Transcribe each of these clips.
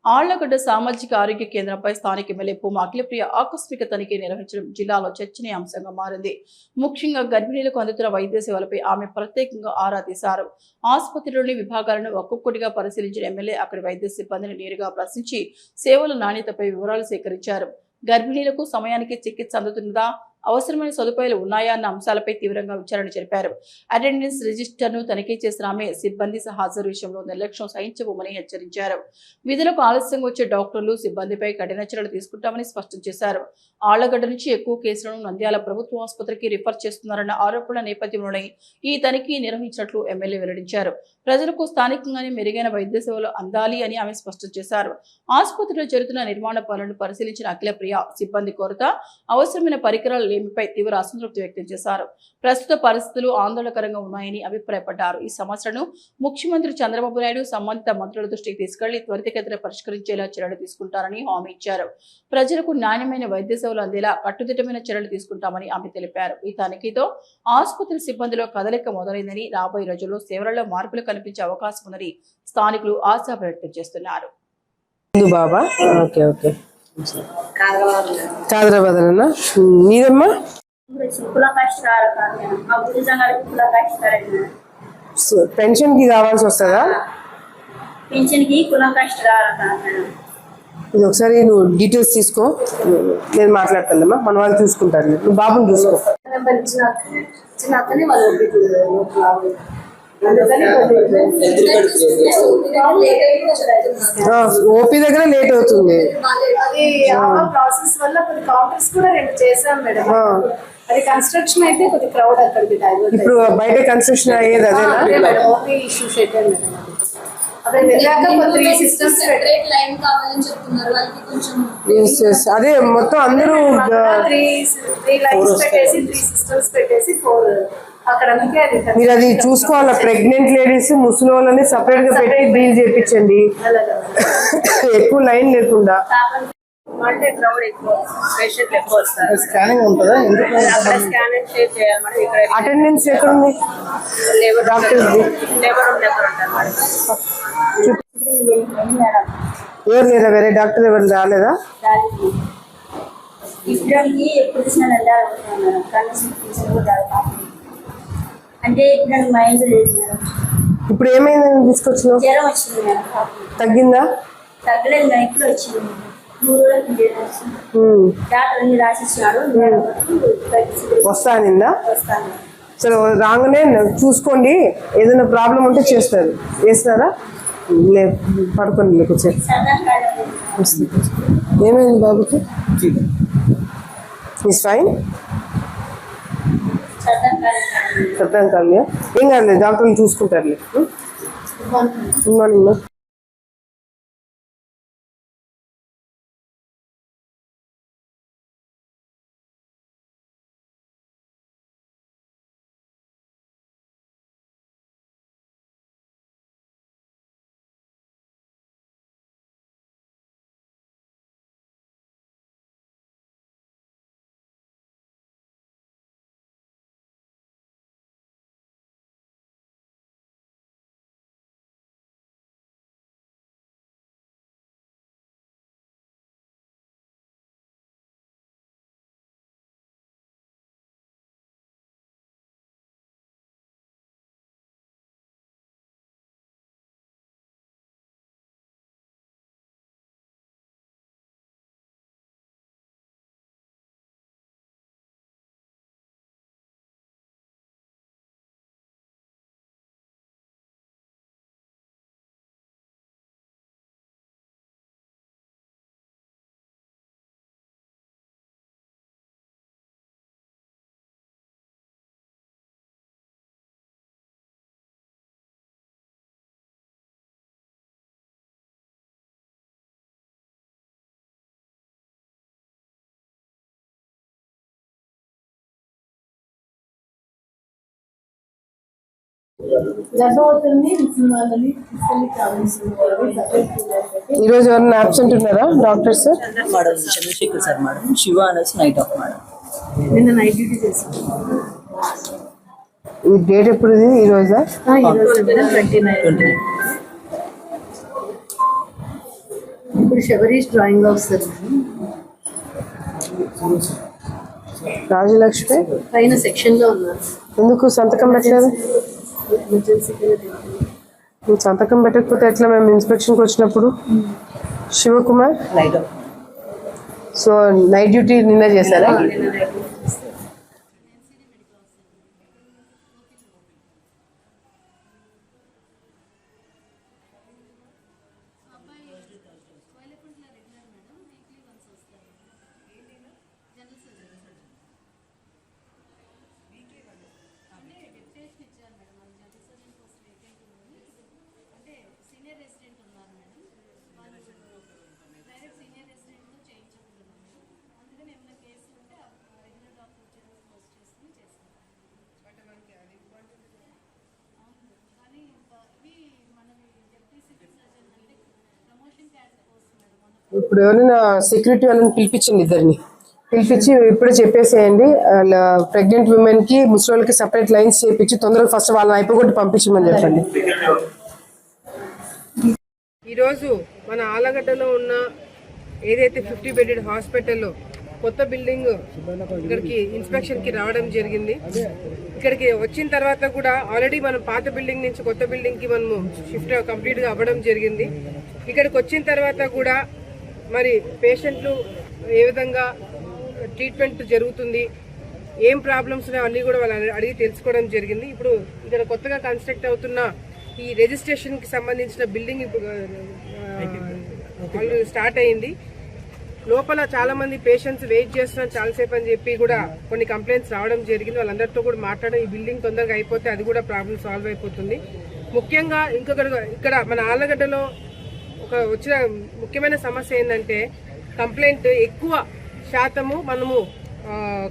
ఆళ్లగడ్డ సామాజిక ఆరోగ్య కేంద్రంపై స్థానిక ఎమ్మెల్యే భూమా అఖిలప్రియ ఆకస్మిక తనిఖీ నిర్వహించడం జిల్లాలో చర్చనీయాంశంగా మారింది. ముఖ్యంగా గర్భిణీలకు అందుతున్న వైద్య సేవలపై ఆమె ప్రత్యేకంగా ఆరా తీశారు. ఆసుపత్రిలోని విభాగాలను ఒక్కొక్కటిగా పరిశీలించిన ఎమ్మెల్యే అక్కడి వైద్య సిబ్బందిని నేరుగా ప్రశ్నించి సేవల నాణ్యతపై వివరాలు సేకరించారు. గర్భిణీలకు సమయానికి చికిత్స అందుతున్నదా, అవసరమైన సదుపాయాలు ఉన్నాయా అన్న అంశాలపై తీవ్రంగా విచారణ జరిపారు. అటెండెన్స్ రిజిస్టర్ను తనిఖీ చేసిన ఆమె సిబ్బంది హాజరు విషయంలో నిర్లక్ష్యం సహించబోమని హెచ్చరించారు. విధులకు ఆలస్యంగా వచ్చే డాక్టర్లు, సిబ్బందిపై కఠిన చర్యలు తీసుకుంటామని స్పష్టం చేశారు. ఆళ్లగడ్డ నుంచి ఎక్కువ కేసులను నంద్యాల ప్రభుత్వ ఆసుపత్రికి రిఫర్ చేస్తున్నారన్న ఆరోపణల నేపథ్యంలోనే ఈ తనిఖీ నిర్వహించినట్లు ఎమ్మెల్యే వెల్లడించారు. ప్రజలకు స్థానికంగానే మెరుగైన వైద్య సేవలు అందాలి అని ఆమె స్పష్టం చేశారు. ఆసుపత్రిలో జరుగుతున్న నిర్మాణ పనులను పరిశీలించిన అఖిలప్రియ సిబ్బంది కొరత, అవసరమైన పరికరాల లేమిపై తీవ్ర అసంతృప్తి వ్యక్తం చేశారు. ప్రస్తుత పరిస్థితులు ఆందోళనకరంగా ఉన్నాయని అభిప్రాయపడ్డారు. ఈ సమస్యను ముఖ్యమంత్రి చంద్రబాబు నాయుడు సంబంధిత మంత్రుల దృష్టికి తీసుకెళ్లి త్వరితగతిన పరిష్కరించేలా చర్యలు తీసుకుంటారని హామీ ఇచ్చారు. ప్రజలకు నాణ్యమైన వైద్య సేవలు అందేలా కట్టుదిట్టమైన చర్యలు తీసుకుంటామని ఆమె తెలిపారు. ఈ తనిఖీతో ఆసుపత్రి సిబ్బందిలో కదలిక మొదలైందని, రాబోయే రోజుల్లో సేవలలో మార్పులు కనిపించే అవకాశం ఉందని స్థానికులు ఆశాభ వ్యక్తం చేస్తున్నారు. నీదమ్మా పెన్షన్ కి కావాల్సి వస్తుందా? ఇది ఒకసారి నువ్వు డీటెయిల్స్ తీసుకో, నేను మాట్లాడతానమ్మా. మన వాళ్ళు చూసుకుంటారు, నువ్వు బాబుని చూసుకో. ఓపీ దగ్గర లేట్ అవుతుంది. ప్రాసెస్ వల్ల కొన్ని కౌంటర్స్ కూడా రెండు చేసాం మేడం. అది కన్స్ట్రక్షన్ అయితే కొద్ది క్రౌడ్ అక్కడికి. ఇప్పుడు బయట కన్స్ట్రక్షన్ అయ్యేది అదేనా? ఓపీ ఇష్యూస్ అయితే మేడం. అదే మొత్తం అందరూ 3 లైన్స్ పెట్టేసి 3 సిస్టమ్స్ పెట్టేసి 4 మీరు అది చూసుకోవాలా. ప్రెగ్నెంట్ లేడీస్, ముసలి వాళ్ళని సపరేట్ గా పెట్టి డీల్ చేయించండి, ఎక్కువ లైన్ లేకుండా. అటెండెన్స్ ఎక్కడ ఉంది? ఎవరు లేదా? వేరే డాక్టర్ ఎవరు రాలేదా? అంటే ఇప్పుడు ఏమైంది? తీసుకొచ్చినావు? జ్వరం వచ్చింది మేడం. తగ్గిందా? తగ్గలేదు మేడం, ఇప్పుడు వచ్చింది. 3 రోజులు డాక్టర్ అన్ని రాసిచ్చినాడు. వస్తా నిందా? వస్తాను. సరే, రాగానే చూసుకోండి, ఏదైనా ప్రాబ్లం ఉంటే చేస్తారు. చేస్తారా? పడుకోండి, లేకపోతే ఏమైంది బాబుకి? Is fine. అర్థం కాదు, ఏం కాదు, డాక్టర్లు చూసుకుంటారులే. Good morning. ఈరోజు ఎవరైనా అబ్సెంట్ ఉన్నారా doctors? Madam Chandrashekhar sir madam, Shiva అనేసి నైట్ ఆఫ్ మేడం. నిన్న నైట్ డ్యూటీ చేశాను. ఈ డేట్ ఎప్పుడు? ఈ రోజా? 29. ఇప్పుడు శబరీష్ డ్రాయింగ్ ఆఫీసర్ రాజలక్ష్మి పైన సెక్షన్ లో ఉన్నారు. ఎందుకు సంతకం పెట్టలేదు? ఎమర్జెన్సీ నువ్వు సంతకం పెట్టకపోతే ఎట్లా మేము ఇన్స్పెక్షన్కి వచ్చినప్పుడు? Shivakumar night off so night duty నిన్న చేశారా? ఇప్పుడు ఎవరైనా సెక్యూరిటీ వాళ్ళని పిలిపించండి, ఇద్దరిని పిలిపించి ఇప్పుడే చెప్పేసేయండి. వాళ్ళ ప్రెగ్నెంట్ ఉమెన్ కి ముసలి సపరేట్ లైన్స్ చేయించి తొందరగా ఫస్ట్ వాళ్ళని అయిపోగొట్టి పంపించమని చెప్పండి. ఈరోజు మన ఆలగడ్డలో ఉన్న ఏదైతే 50 బెడెడ్ హాస్పిటల్లో కొత్త బిల్డింగ్ ఇక్కడికి ఇన్స్పెక్షన్ కి రావడం జరిగింది. ఇక్కడికి వచ్చిన తర్వాత కూడా ఆల్రెడీ మనం పాత బిల్డింగ్ నుంచి కొత్త బిల్డింగ్ కి మనము షిఫ్ట్ కంప్లీట్ గా అవ్వడం జరిగింది. ఇక్కడికి వచ్చిన తర్వాత కూడా మరి పేషెంట్లు ఏ విధంగా ట్రీట్మెంట్ జరుగుతుంది, ఏం ప్రాబ్లమ్స్ ఉన్నాయో అన్నీ కూడా వాళ్ళు అడిగి తెలుసుకోవడం జరిగింది. ఇప్పుడు ఇక్కడ కొత్తగా కన్స్ట్రక్ట్ అవుతున్న ఈ రిజిస్ట్రేషన్ కి సంబంధించిన బిల్డింగ్ స్టార్ట్ అయింది. లోపల చాలా మంది పేషెంట్స్ వెయిట్ చేస్తున్నారు చాలాసేపు అని చెప్పి కూడా కొన్ని కంప్లైంట్స్ రావడం జరిగింది. వాళ్ళందరితో కూడా మాట్లాడడం, ఈ బిల్డింగ్ తొందరగా అయిపోతే అది కూడా ప్రాబ్లం సాల్వ్ అయిపోతుంది. ముఖ్యంగా ఇక్కడ మన ఆలగడ్డలో వచ్చిన ముఖ్యమైన సమస్య ఏంటంటే కంప్లైంట్ ఎక్కువ శాతము మనము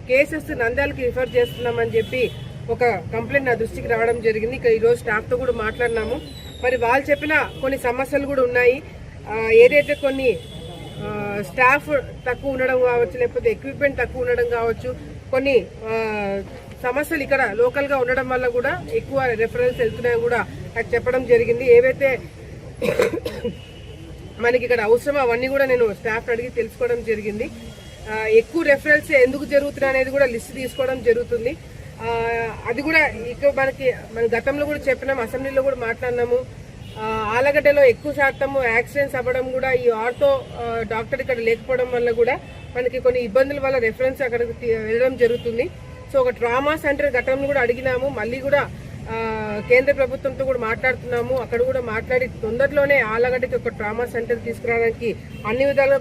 కేసెస్ నంద్యాలకి రిఫర్ చేస్తున్నామని చెప్పి ఒక కంప్లైంట్ నా దృష్టికి రావడం జరిగింది. ఇక్కడ ఈరోజు స్టాఫ్తో కూడా మాట్లాడినాము. మరి వాళ్ళు చెప్పిన కొన్ని సమస్యలు కూడా ఉన్నాయి. ఏదైతే కొన్ని స్టాఫ్ తక్కువ ఉండడం కావచ్చు, లేకపోతే ఎక్విప్మెంట్ తక్కువ ఉండడం కావచ్చు, కొన్ని సమస్యలు ఇక్కడ లోకల్గా ఉండడం వల్ల కూడా ఎక్కువ రెఫరెన్స్ వెళ్తున్నాయని కూడా నాకు చెప్పడం జరిగింది. ఏవైతే మనకి ఇక్కడ అవసరమో అవన్నీ కూడా నేను స్టాఫ్ అడిగి తెలుసుకోవడం జరిగింది. ఎక్కువ రెఫరెన్స్ ఎందుకు జరుగుతున్నాయి అనేది కూడా లిస్ట్ తీసుకోవడం జరుగుతుంది. అది కూడా ఇక్కడ మన గతంలో కూడా చెప్పినాము, అసెంబ్లీలో కూడా మాట్లాడినాము. ఆలగడ్డలో ఎక్కువ శాతము యాక్సిడెంట్స్ అవ్వడం కూడా ఈ ఆర్థో డాక్టర్ ఇక్కడ లేకపోవడం వల్ల కూడా మనకి కొన్ని ఇబ్బందుల వల్ల రెఫరెన్స్ అక్కడికి వెళ్ళడం జరుగుతుంది. సో ఒక ట్రామా సెంటర్ గతంలో కూడా అడిగినాము, మళ్ళీ కూడా కేంద్ర ప్రభుత్వంతో కూడా మాట్లాడుతున్నాము. అక్కడ కూడా మాట్లాడి తొందరలోనే ఆలగడ్డకి ఒక ట్రామా సెంటర్ తీసుకురావడానికి అన్ని విధాలుగా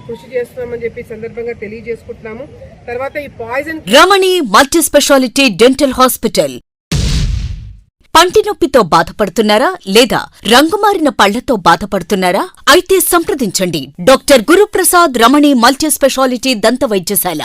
కృషి చేస్తున్నామని చెప్పి సందర్భంగా తెలియజేసుకుంటున్నాము. తర్వాత ఈ పాయిజన్ రమణి మల్టీ స్పెషాలిటీ డెంటల్ హాస్పిటల్. పంటి నొప్పితో బాధపడుతున్నారా లేదా రంగుమారిన పళ్లతో బాధపడుతున్నారా? అయితే సంప్రదించండి డాక్టర్ గురుప్రసాద్ రమణి మల్టీ స్పెషాలిటీ దంత వైద్యశాల.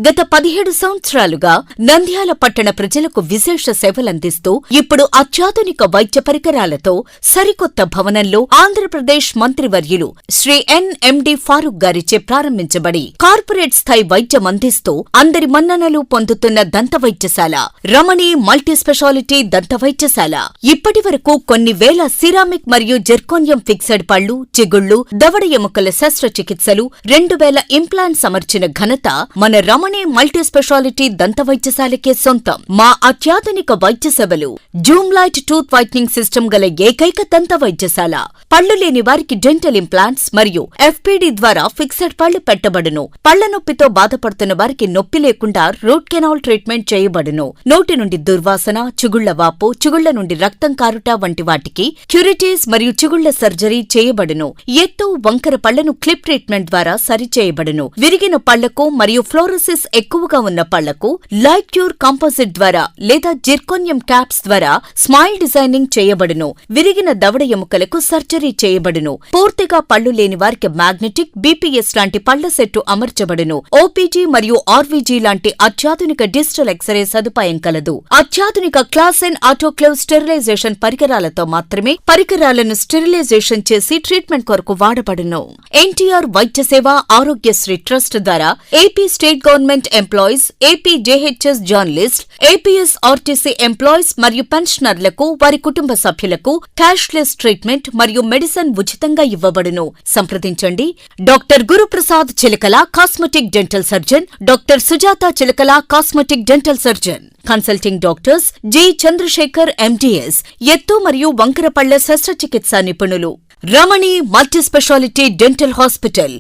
గత 17 సంవత్సరాలుగా నంద్యాల పట్టణ ప్రజలకు విశేష సేవలందిస్తూ ఇప్పుడు అత్యాధునిక వైద్య పరికరాలతో సరికొత్త భవనంలో ఆంధ్రప్రదేశ్ మంత్రివర్యులు శ్రీ ఎన్ఎండి ఫారూక్ గారిచే ప్రారంభించబడి కార్పొరేట్ స్థాయి వైద్యం అందిస్తూ అందరి మన్ననలు పొందుతున్న దంత వైద్యశాల రమణి మల్టీ స్పెషాలిటీ దంత వైద్యశాల ఇప్పటి వరకు కొన్ని వేల సిరామిక్ మరియు జెర్కోనియం ఫిక్సెడ్ పళ్లు, చిగుళ్లు, దవడ ఎముకల శస్త్రచికిత్సలు, 2000 ఇంప్లాంట్స్ అమర్చిన ఘనత మన రమణి మల్టీ స్పెషాలిటీ దంత వైద్యశాలకే సొంతం. మా అత్యాధునిక వైద్య సేవలు Zoom light tooth whitening system గల ఏకైక దంత వైద్యశాల. పళ్లు లేని వారికి డెంటల్ ఇంప్లాంట్స్ మరియు ఎఫ్పిడి ద్వారా ఫిక్సెడ్ పళ్లు పెట్టబడును. పళ్ల నొప్పితో బాధపడుతున్న వారికి నొప్పి లేకుండా రూట్ కెనాల్ ట్రీట్మెంట్ చేయబడును. నోటి నుండి దుర్వాసన, చిగుళ్ల వాపు, చిగుళ్ల నుండి రక్తం కారుట వంటి వాటికి క్యూరిటీస్ మరియు చిగుళ్ల సర్జరీ చేయబడును. ఎత్తు, వంకర పళ్లను క్లిప్ ట్రీట్మెంట్ ద్వారా సరిచేయబడును. విరిగిన పళ్లకు మరియు ఫ్లోరోసిస్ ఎక్కువగా ఉన్న పళ్లకు లైట్ క్యూర్ కాంపోజిట్ ద్వారా లేదా జిర్కోనియం క్యాప్స్ ద్వారా స్మైల్ డిజైనింగ్ చేయబడును. విరిగిన దవడ ఎముకలకు సర్జరీ చేయబడును. పూర్తిగా పళ్లు లేని వారికి మ్యాగ్నెటిక్, బీపీఎస్ లాంటి పళ్ల సెట్టు అమర్చబడును. ఓపీజీ మరియు ఆర్వీజీ లాంటి అత్యాధునిక డిజిటల్ ఎక్స్రే సదుపాయం కలదు. అత్యాధునిక క్లాస్ ఎన్ ఆటోక్లేవ్ స్టెరిలైజేషన్ పరికరాలతో మాత్రమే పరికరాలను స్టెరిలైజేషన్ చేసి ట్రీట్మెంట్ కొరకు వాడబడును. ఎన్టీఆర్ వైద్య సేవ ఆరోగ్యశ్రీ ట్రస్ట్ ద్వారా AP state government government employees, APJHS journalist, APSRTC employees మరియు పెన్షనర్లకు వారి కుటుంబ సభ్యులకు క్యాష్లెస్ ట్రీట్మెంట్ మరియు మెడిసిన్ ఉచితంగా ఇవ్వబడును. సంప్రదించండి doctor Guruprasad Chilakala, cosmetic dental surgeon, doctor Sujatha Chilakala, cosmetic dental surgeon. Consulting doctors G Chandrashekar MDS, ఎత్తు మరియు వంకరపళ్ల శస్త్రచికిత్సా నిపుణులు. Ramani multi speciality dental hospital,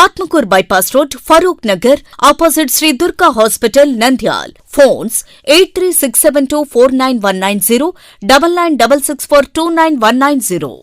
Atmakur bypass road, Farooq Nagar, opposite Shri Durga hospital, Nandyal. Phones 8367249190, 9966429190.